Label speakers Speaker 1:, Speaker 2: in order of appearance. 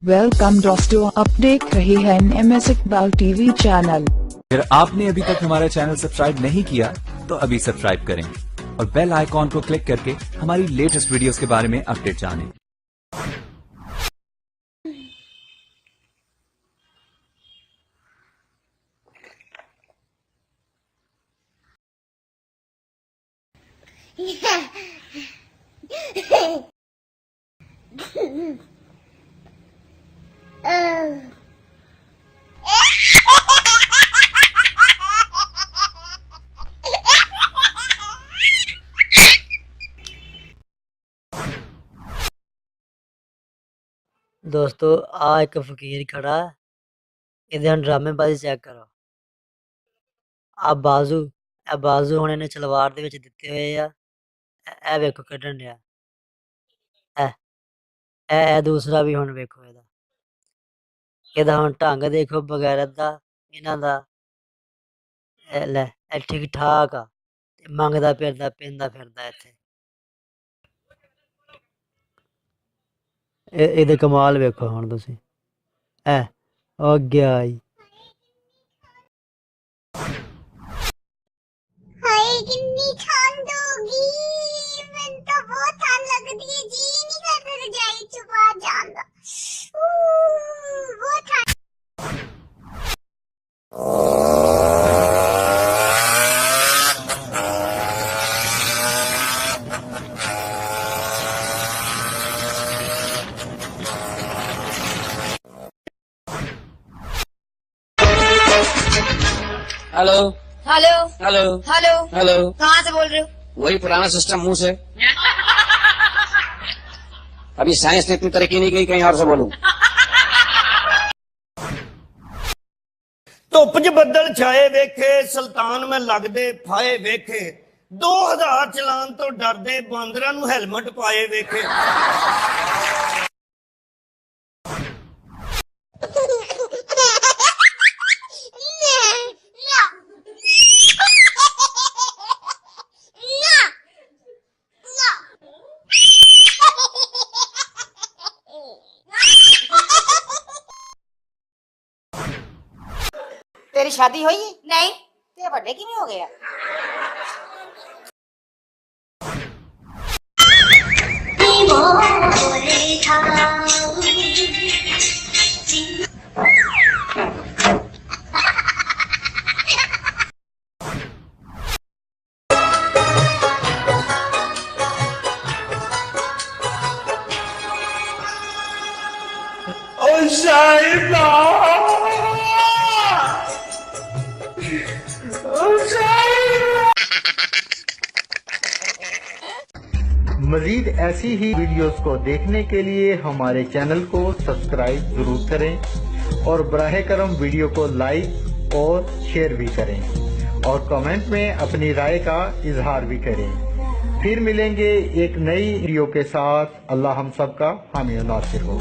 Speaker 1: Welcome दोस्तों, आप देख रहे हैं एमएस इकबाल टीवी चैनल।
Speaker 2: अगर आपने अभी तक हमारा चैनल सब्सक्राइब नहीं किया तो अभी सब्सक्राइब करें और बेल आइकॉन को क्लिक करके हमारी लेटेस्ट वीडियोस के बारे में अपडेट जानें।
Speaker 3: दोस्तों आ एक फकीर खड़ा ਇਹਦੇ ਹੁਣ ਡਰਾਮੇਬਾਜ਼ੀ ਚੈੱਕ ਕਰੋ। ਆ ਬਾਜ਼ੂ ਹੁਣ ਇਹਨੇ ਤਲਵਾਰ ਦੇ ਵਿੱਚ ਦਿੱਤੇ ਹੋਏ ਆ। ਇਹ ਵੇਖੋ ਕੱਢਣ ਡਿਆ। ਇਹ ਦੂਸਰਾ ਵੀ ਹੁਣ ਵੇਖੋ ਇਹਦਾ ਹੁਣ ਢੰਗ ਦੇਖੋ ਬਗੈਰਤ ਦਾ ਇਹਨਾਂ ਦਾ। ਇਹ ਲੈ ਇਹ ਠੀਕ ਠਾਕ ਆ ਤੇ ਮੰਗਦਾ ਫਿਰਦਾ ਪੈਂਦਾ ਫਿਰਦਾ ਇੱਥੇ। ਇਹਦੇ ਕਮਾਲ ਵੇਖੋ ਹੁਣ ਤੁਸੀਂ। ਹੋ ਗਿਆ ਜੀ।
Speaker 4: हाय कितनी ठंड होगी। मैंने तो बहुत ठंड लगती है, जी नहीं करता रजाई छुपा जाना। बहुत ठंड।
Speaker 5: Hello
Speaker 4: hello
Speaker 5: hello
Speaker 4: hello
Speaker 5: hello,
Speaker 4: कहाँ से बोल रहे हो?
Speaker 5: वही पुराना सिस्टम मुंह से। अभी साइंस ने इतनी तरक्की नहीं की, कहीं और से बोलूं।
Speaker 6: ਧੁੱਪ 'ਚ ਬੱਦਲ ਛਾਏ ਵੇਖੇ, ਸੁਲਤਾਨ ਮੈਂ ਲੱਗਦੇ ਫਾਏ ਵੇਖੇ, 2000 ਚਲਾਨ ਤੋਂ ਡਰਦੇ ਬਾਂਦਰਾਂ ਨੂੰ ਹੈਲਮਟ ਪਾਏ ਵੇਖੇ।
Speaker 7: तेरी शादी हुई?
Speaker 4: नहीं।
Speaker 7: ते बर्थडे किवें हो गया?
Speaker 6: ओ साहिबा,
Speaker 8: मज़ीद ऐसी ही वीडियोस को देखने के लिए हमारे चैनल को सब्सक्राइब जरूर करें और बराह करम वीडियो को लाइक और शेयर भी करें और कमेंट में अपनी राय का इजहार भी करें। फिर मिलेंगे एक नई वीडियो के साथ। अल्लाह हम सब का हामी और नासिर हो।